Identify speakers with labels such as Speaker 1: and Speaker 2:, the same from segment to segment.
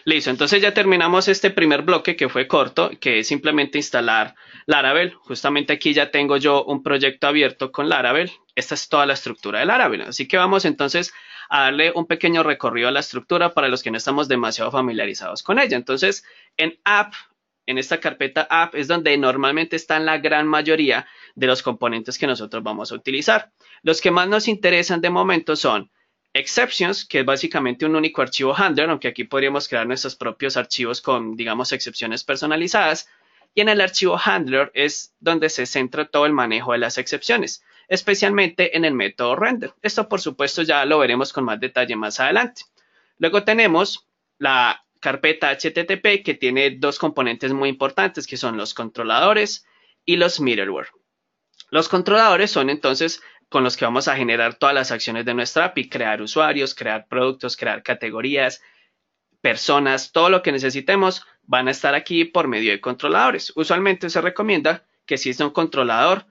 Speaker 1: Listo, entonces ya terminamos este primer bloque que fue corto, que es simplemente instalar Laravel. Justamente aquí ya tengo yo un proyecto abierto con Laravel. Esta es toda la estructura de Laravel. Así que vamos entonces a darle un pequeño recorrido a la estructura para los que no estamos demasiado familiarizados con ella. Entonces, en App, en esta carpeta App, es donde normalmente están la gran mayoría de los componentes que nosotros vamos a utilizar. Los que más nos interesan de momento son exceptions, que es básicamente un único archivo handler, aunque aquí podríamos crear nuestros propios archivos con, digamos, excepciones personalizadas. Y en el archivo handler es donde se centra todo el manejo de las excepciones, especialmente en el método render. Esto, por supuesto, ya lo veremos con más detalle más adelante. Luego tenemos la carpeta HTTP, que tiene dos componentes muy importantes, que son los controladores y los middleware. Los controladores son entonces con los que vamos a generar todas las acciones de nuestra API, crear usuarios, crear productos, crear categorías, personas, todo lo que necesitemos van a estar aquí por medio de controladores. Usualmente se recomienda que exista un controlador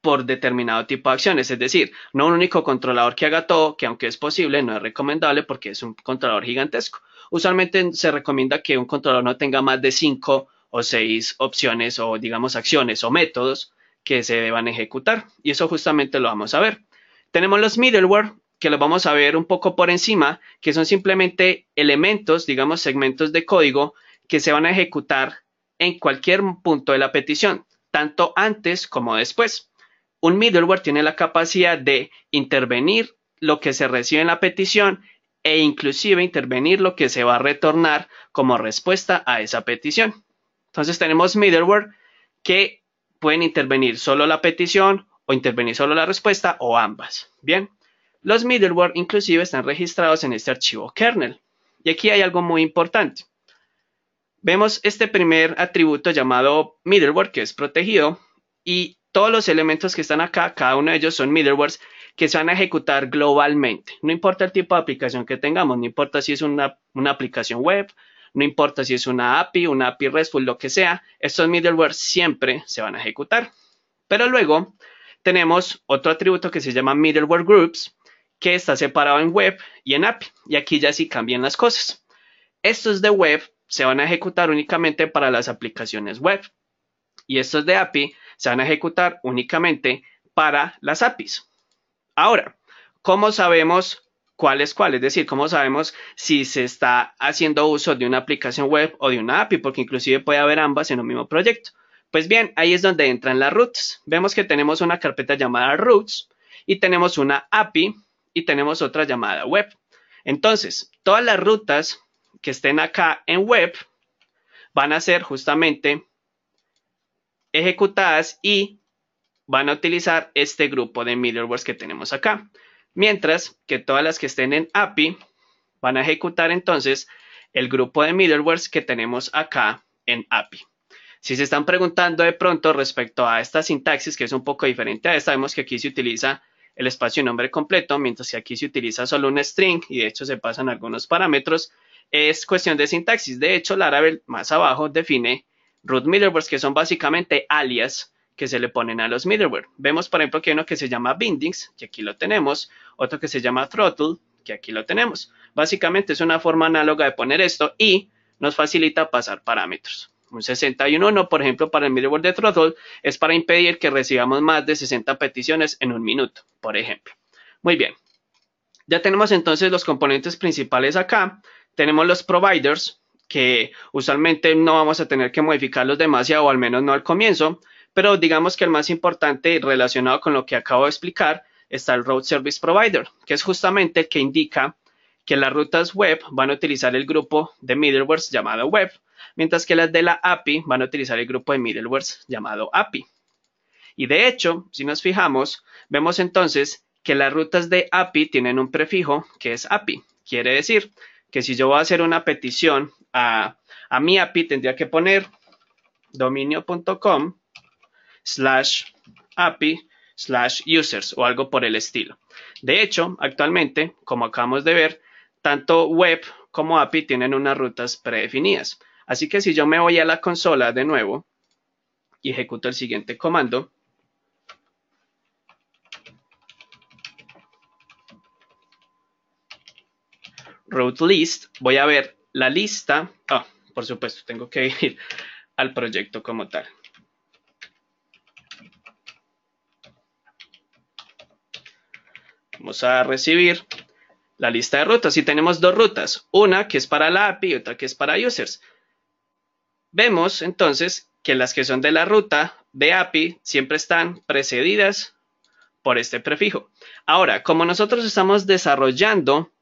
Speaker 1: por determinado tipo de acciones, es decir, no un único controlador que haga todo, que aunque es posible, no es recomendable porque es un controlador gigantesco. Usualmente se recomienda que un controlador no tenga más de 5 o 6 opciones o digamos acciones o métodos que se deban ejecutar, y eso justamente lo vamos a ver. Tenemos los middleware, que los vamos a ver un poco por encima, que son simplemente elementos, digamos segmentos de código que se van a ejecutar en cualquier punto de la petición, tanto antes como después. Un middleware tiene la capacidad de intervenir lo que se recibe en la petición e inclusive intervenir lo que se va a retornar como respuesta a esa petición. Entonces tenemos middleware que pueden intervenir solo la petición o intervenir solo la respuesta o ambas. Bien, los middleware inclusive están registrados en este archivo kernel. Y aquí hay algo muy importante. Vemos este primer atributo llamado middleware, que es protegido, y todos los elementos que están acá, cada uno de ellos son middlewares que se van a ejecutar globalmente. No importa el tipo de aplicación que tengamos, no importa si es una aplicación web, no importa si es una API RESTful, lo que sea, estos middleware siempre se van a ejecutar. Pero luego tenemos otro atributo que se llama middleware groups, que está separado en web y en API. Y aquí ya sí cambian las cosas. Estos de web se van a ejecutar únicamente para las aplicaciones web. Y estos de API se van a ejecutar únicamente para las APIs. Ahora, ¿cómo sabemos cuál es cuál? Es decir, ¿cómo sabemos si se está haciendo uso de una aplicación web o de una API? Porque inclusive puede haber ambas en un mismo proyecto. Pues bien, ahí es donde entran las routes. Vemos que tenemos una carpeta llamada routes y tenemos una API y tenemos otra llamada web. Entonces, todas las rutas que estén acá en web van a ser justamente ejecutadas y van a utilizar este grupo de middlewares que tenemos acá. Mientras que todas las que estén en API van a ejecutar entonces el grupo de middlewares que tenemos acá en API. Si se están preguntando de pronto respecto a esta sintaxis, que es un poco diferente a esta, vemos que aquí se utiliza el espacio y nombre completo, mientras que aquí se utiliza solo un string y de hecho se pasan algunos parámetros. Es cuestión de sintaxis. De hecho, Laravel más abajo define root middlewares, que son básicamente alias que se le ponen a los middleware. Vemos, por ejemplo, que hay uno que se llama bindings, que aquí lo tenemos, otro que se llama throttle, que aquí lo tenemos. Básicamente es una forma análoga de poner esto y nos facilita pasar parámetros. Un 61, por ejemplo, para el middleware de throttle es para impedir que recibamos más de 60 peticiones en un minuto, por ejemplo. Muy bien. Ya tenemos entonces los componentes principales acá. Tenemos los providers, que usualmente no vamos a tener que modificarlos demasiado, o al menos no al comienzo, pero digamos que el más importante relacionado con lo que acabo de explicar está el Route Service Provider, que es justamente el que indica que las rutas web van a utilizar el grupo de middlewares llamado web, mientras que las de la API van a utilizar el grupo de middlewares llamado API. Y de hecho, si nos fijamos, vemos entonces que las rutas de API tienen un prefijo que es API. Quiere decir que si yo voy a hacer una petición a mi API, tendría que poner dominio.com/API/users o algo por el estilo. De hecho, actualmente, como acabamos de ver, tanto web como API tienen unas rutas predefinidas. Así que si yo me voy a la consola de nuevo y ejecuto el siguiente comando, route list, voy a ver la lista. Por supuesto, tengo que ir al proyecto como tal. Vamos a recibir la lista de rutas y tenemos dos rutas, una que es para la API y otra que es para users. Vemos entonces que las que son de la ruta de API siempre están precedidas por este prefijo. Ahora, como nosotros estamos desarrollando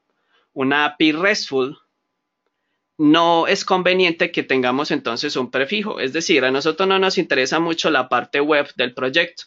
Speaker 1: una API RESTful, no es conveniente que tengamos entonces un prefijo. Es decir, a nosotros no nos interesa mucho la parte web del proyecto.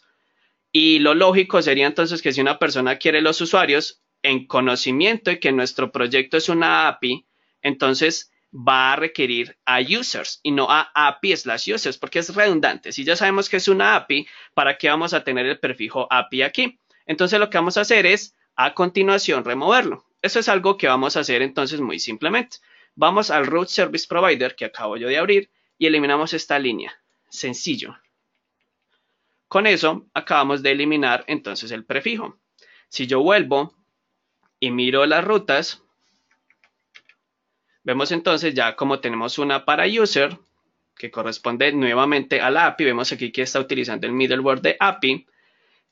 Speaker 1: Y lo lógico sería entonces que si una persona quiere los usuarios en conocimiento de que nuestro proyecto es una API, entonces va a requerir a users y no a API/users porque es redundante. Si ya sabemos que es una API, ¿para qué vamos a tener el prefijo API aquí? Entonces lo que vamos a hacer es a continuación removerlo. Eso es algo que vamos a hacer entonces muy simplemente. Vamos al root service provider que acabo yo de abrir y eliminamos esta línea. Sencillo. Con eso acabamos de eliminar entonces el prefijo. Si yo vuelvo y miro las rutas, vemos entonces ya como tenemos una para user que corresponde nuevamente a la API. Vemos aquí que está utilizando el middleware de API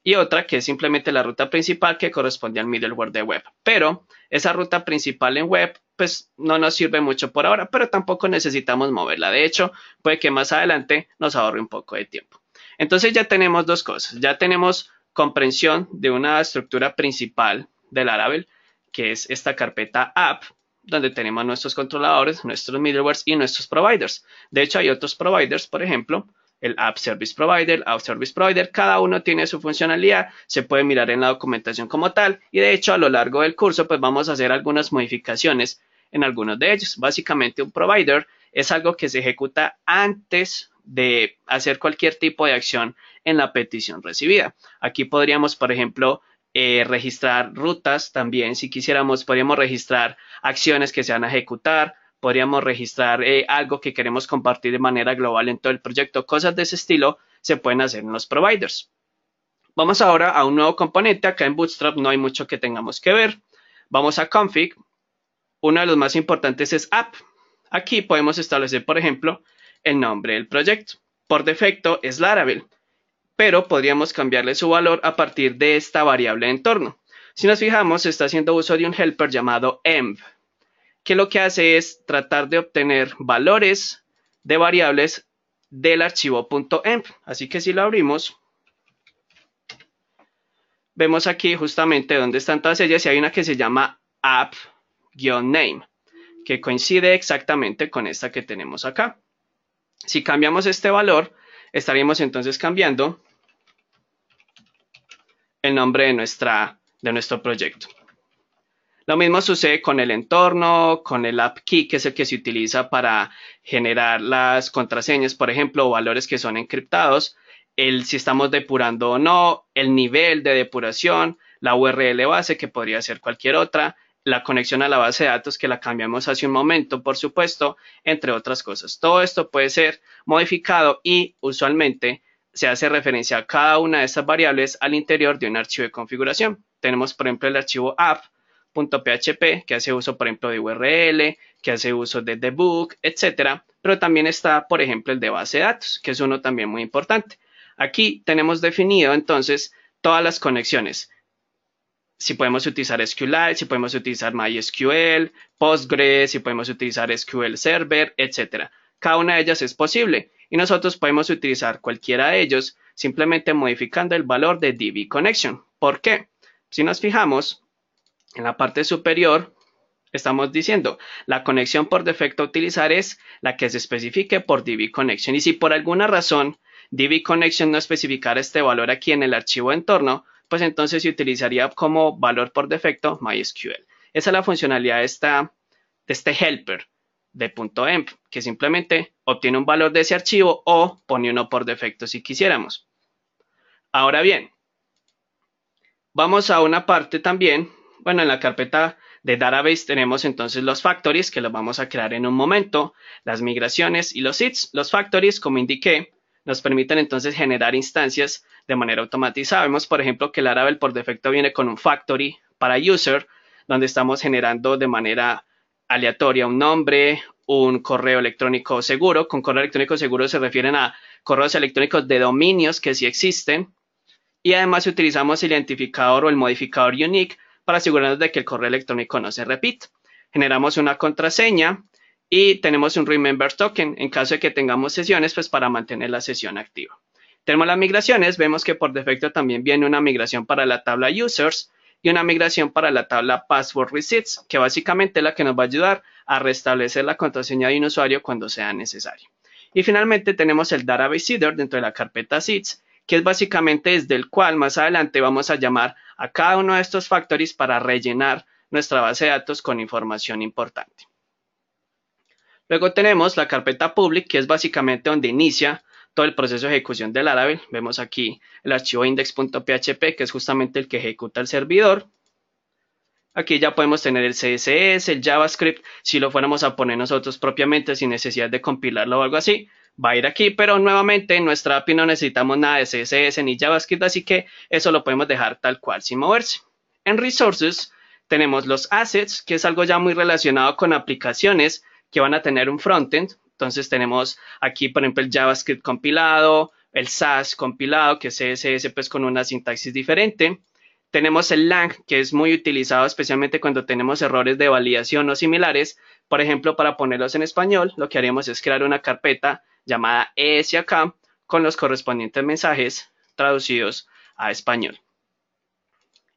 Speaker 1: y otra que es simplemente la ruta principal que corresponde al middleware de web. Pero esa ruta principal en web pues no nos sirve mucho por ahora, pero tampoco necesitamos moverla. De hecho, puede que más adelante nos ahorre un poco de tiempo. Entonces ya tenemos dos cosas. Ya tenemos comprensión de una estructura principal del Laravel, que es esta carpeta app, donde tenemos nuestros controladores, nuestros middlewares y nuestros providers. De hecho, hay otros providers, por ejemplo, el App Service Provider, App Service Provider, cada uno tiene su funcionalidad, se puede mirar en la documentación como tal, y de hecho a lo largo del curso pues vamos a hacer algunas modificaciones en algunos de ellos. Básicamente un provider es algo que se ejecuta antes de hacer cualquier tipo de acción en la petición recibida. Aquí podríamos, por ejemplo, registrar rutas también. Si quisiéramos, podríamos registrar acciones que se van a ejecutar, podríamos registrar algo que queremos compartir de manera global en todo el proyecto. Cosas de ese estilo se pueden hacer en los providers. Vamos ahora a un nuevo componente. Acá en Bootstrap no hay mucho que tengamos que ver. Vamos a config. Uno de los más importantes es app. Aquí podemos establecer, por ejemplo, el nombre del proyecto. Por defecto es Laravel, pero podríamos cambiarle su valor a partir de esta variable de entorno. Si nos fijamos, está haciendo uso de un helper llamado env, que lo que hace es tratar de obtener valores de variables del archivo .env. Así que si lo abrimos, vemos aquí justamente dónde están todas ellas y hay una que se llama app-name, que coincide exactamente con esta que tenemos acá. Si cambiamos este valor, estaríamos entonces cambiando el nombre de nuestro proyecto. Lo mismo sucede con el entorno, con el app key, que es el que se utiliza para generar las contraseñas, por ejemplo, o valores que son encriptados, si estamos depurando o no, el nivel de depuración, la URL base, que podría ser cualquier otra, la conexión a la base de datos que la cambiamos hace un momento, por supuesto, entre otras cosas. Todo esto puede ser modificado y usualmente se hace referencia a cada una de estas variables al interior de un archivo de configuración. Tenemos, por ejemplo, el archivo app.php que hace uso, por ejemplo, de URL, que hace uso de debug, etcétera. Pero también está, por ejemplo, el de base de datos, que es uno también muy importante. Aquí tenemos definido entonces todas las conexiones. Si podemos utilizar SQLite, si podemos utilizar MySQL, Postgres, si podemos utilizar SQL Server, etc. Cada una de ellas es posible y nosotros podemos utilizar cualquiera de ellos simplemente modificando el valor de DB Connection. ¿Por qué? Si nos fijamos, en la parte superior estamos diciendo la conexión por defecto a utilizar es la que se especifique por DB Connection. Y si por alguna razón DB Connection no especificara este valor aquí en el archivo de entorno, pues entonces se utilizaría como valor por defecto MySQL. Esa es la funcionalidad de este helper de .env, que simplemente obtiene un valor de ese archivo o pone uno por defecto si quisiéramos. Ahora bien, vamos a una parte también, bueno, en la carpeta de database tenemos entonces los factories, que los vamos a crear en un momento, las migraciones y los seeds. Los factories, como indiqué, nos permiten entonces generar instancias de manera automatizada. Vemos, por ejemplo, que Laravel por defecto viene con un factory para user, donde estamos generando de manera aleatoria, un nombre, un correo electrónico seguro. Con correo electrónico seguro se refieren a correos electrónicos de dominios que sí existen. Y además utilizamos el identificador o el modificador unique para asegurarnos de que el correo electrónico no se repita. Generamos una contraseña y tenemos un remember token en caso de que tengamos sesiones, pues para mantener la sesión activa. Tenemos las migraciones, vemos que por defecto también viene una migración para la tabla users y una migración para la tabla password receipts, que básicamente es la que nos va a ayudar a restablecer la contraseña de un usuario cuando sea necesario. Y finalmente tenemos el database header dentro de la carpeta seeds, que es básicamente desde el cual más adelante vamos a llamar a cada uno de estos factories para rellenar nuestra base de datos con información importante. Luego tenemos la carpeta public, que es básicamente donde inicia todo el proceso de ejecución del Laravel. Vemos aquí el archivo index.php, que es justamente el que ejecuta el servidor. Aquí ya podemos tener el CSS, el JavaScript, si lo fuéramos a poner nosotros propiamente sin necesidad de compilarlo o algo así, va a ir aquí, pero nuevamente en nuestra API no necesitamos nada de CSS ni JavaScript, así que eso lo podemos dejar tal cual sin moverse. En Resources tenemos los assets, que es algo ya muy relacionado con aplicaciones que van a tener un frontend. Entonces tenemos aquí, por ejemplo, el JavaScript compilado, el Sass compilado, que es CSS pues con una sintaxis diferente. Tenemos el lang, que es muy utilizado especialmente cuando tenemos errores de validación o similares. Por ejemplo, para ponerlos en español, lo que haríamos es crear una carpeta llamada ESAK con los correspondientes mensajes traducidos a español.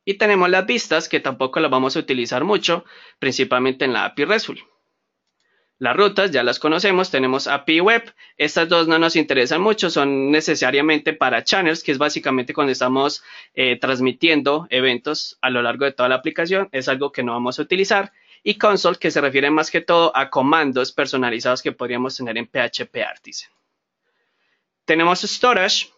Speaker 1: Y tenemos las vistas, que tampoco las vamos a utilizar mucho, principalmente en la API RESTful. Las rutas ya las conocemos, tenemos API Web, estas dos no nos interesan mucho, son necesariamente para channels, que es básicamente cuando estamos transmitiendo eventos a lo largo de toda la aplicación, es algo que no vamos a utilizar. Y console, que se refiere más que todo a comandos personalizados que podríamos tener en PHP Artisan. Tenemos storage,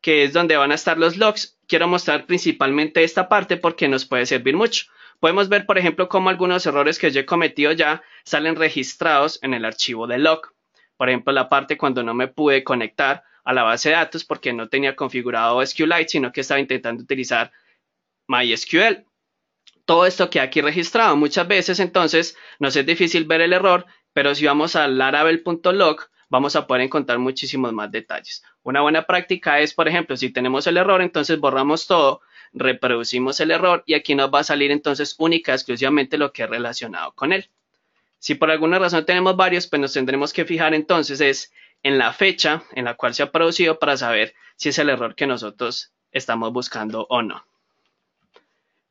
Speaker 1: que es donde van a estar los logs. Quiero mostrar principalmente esta parte porque nos puede servir mucho. Podemos ver, por ejemplo, cómo algunos errores que yo he cometido ya salen registrados en el archivo de log. Por ejemplo, la parte cuando no me pude conectar a la base de datos porque no tenía configurado SQLite, sino que estaba intentando utilizar MySQL. Todo esto queda aquí registrado. Muchas veces, entonces, nos es difícil ver el error, pero si vamos a laravel.log, vamos a poder encontrar muchísimos más detalles. Una buena práctica es, por ejemplo, si tenemos el error, entonces borramos todo, reproducimos el error y aquí nos va a salir entonces única exclusivamente lo que es relacionado con él. Si por alguna razón tenemos varios, pues nos tendremos que fijar entonces es en la fecha en la cual se ha producido para saber si es el error que nosotros estamos buscando o no.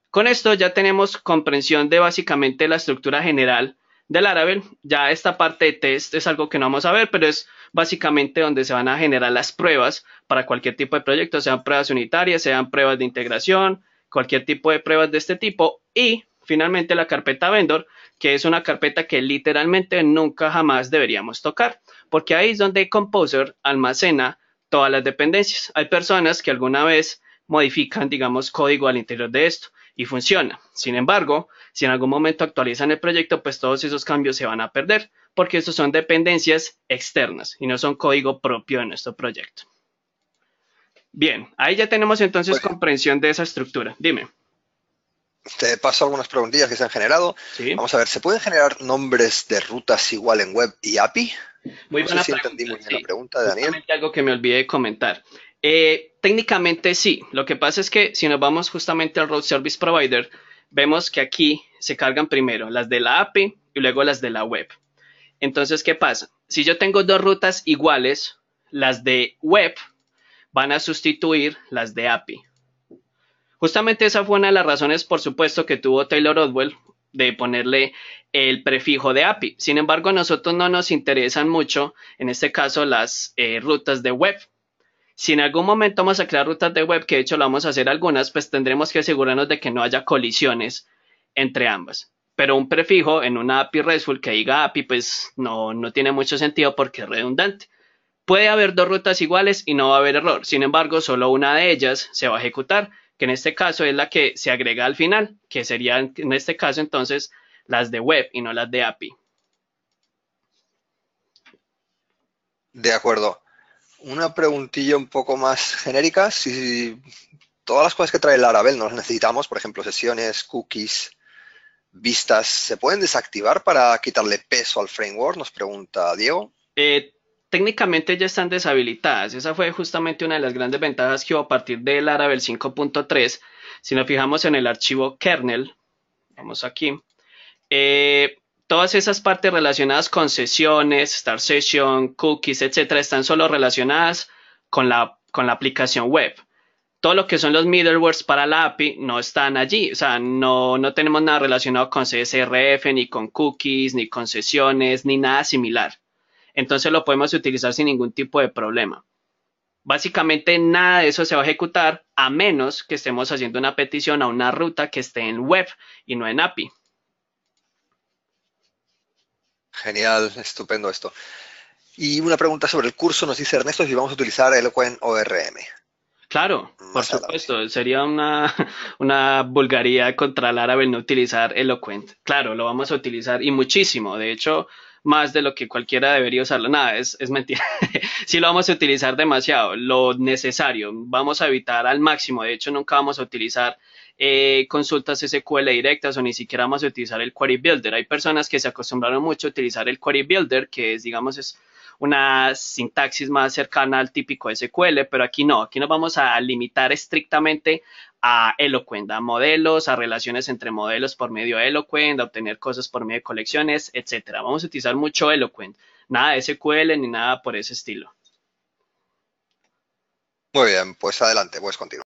Speaker 1: Con esto ya tenemos comprensión de básicamente la estructura general de Laravel. Ya esta parte de test es algo que no vamos a ver, pero es básicamente donde se van a generar las pruebas para cualquier tipo de proyecto, sean pruebas unitarias, sean pruebas de integración, cualquier tipo de pruebas de este tipo. Y finalmente la carpeta vendor, que es una carpeta que literalmente nunca jamás deberíamos tocar, porque ahí es donde Composer almacena todas las dependencias. Hay personas que alguna vez modifican, digamos, código al interior de esto y funciona. Sin embargo, si en algún momento actualizan el proyecto, pues todos esos cambios se van a perder, porque estos son dependencias externas y no son código propio de nuestro proyecto. Bien, ahí ya tenemos entonces comprensión de esa estructura. Dime.
Speaker 2: Te paso algunas preguntillas que se han generado.
Speaker 1: Sí.
Speaker 2: Vamos a ver, ¿se pueden generar nombres de rutas igual en web y API?
Speaker 1: Muy buena
Speaker 2: pregunta. Entendí muy bien la pregunta de Daniel.
Speaker 1: Algo que me olvidé de comentar. Técnicamente sí, lo que pasa es que si nos vamos justamente al Route Service Provider, vemos que aquí se cargan primero las de la API y luego las de la web. Entonces, ¿qué pasa? Si yo tengo dos rutas iguales, las de web van a sustituir las de API. Justamente esa fue una de las razones, por supuesto, que tuvo Taylor Odwell de ponerle el prefijo de API. Sin embargo, a nosotros no nos interesan mucho, en este caso, las rutas de web. Si en algún momento vamos a crear rutas de web, que de hecho lo vamos a hacer algunas, pues tendremos que asegurarnos de que no haya colisiones entre ambas. Pero un prefijo en una API RESTful que diga API, pues no tiene mucho sentido porque es redundante. Puede haber dos rutas iguales y no va a haber error. Sin embargo, solo una de ellas se va a ejecutar, que en este caso es la que se agrega al final, que serían en este caso entonces las de web y no las de API.
Speaker 2: De acuerdo. Una preguntilla un poco más genérica. Si todas las cosas que trae Laravel no las necesitamos, por ejemplo, sesiones, cookies, vistas se pueden desactivar para quitarle peso al framework, nos pregunta Diego.
Speaker 1: Eh, Técnicamente ya están deshabilitadas. Esa fue justamente una de las grandes ventajas que hubo a partir del Laravel 5.3. Si nos fijamos en el archivo kernel, vamos aquí, eh, todas esas partes relacionadas con sesiones, start session, cookies, etcétera, están solo relacionadas con la aplicación web. Todo lo que son los middlewares para la API no están allí, o sea, no tenemos nada relacionado con CSRF, ni con cookies, ni con sesiones, ni nada similar. Entonces lo podemos utilizar sin ningún tipo de problema. Básicamente nada de eso se va a ejecutar a menos que estemos haciendo una petición a una ruta que esté en web y no en API.
Speaker 2: Genial, estupendo esto. Y una pregunta sobre el curso, nos dice Ernesto si vamos a utilizar Eloquent ORM
Speaker 1: Claro, por
Speaker 2: más adelante.
Speaker 1: supuesto, sería una vulgaridad contra Laravel no utilizar Eloquent. Claro, lo vamos a utilizar y muchísimo, de hecho, más de lo que cualquiera debería usarlo. Nada, es mentira. Sí lo vamos a utilizar demasiado, lo necesario. Vamos a evitar al máximo, de hecho, nunca vamos a utilizar consultas SQL directas o ni siquiera vamos a utilizar el Query Builder. Hay personas que se acostumbraron mucho a utilizar el Query Builder, que es, digamos, es una sintaxis más cercana al típico SQL, pero aquí no, aquí nos vamos a limitar estrictamente a Eloquent, a modelos, a relaciones entre modelos por medio de Eloquent, a obtener cosas por medio de colecciones, etcétera. Vamos a utilizar mucho Eloquent, nada de SQL ni nada por ese estilo.
Speaker 2: Muy bien, pues adelante, puedes continuar.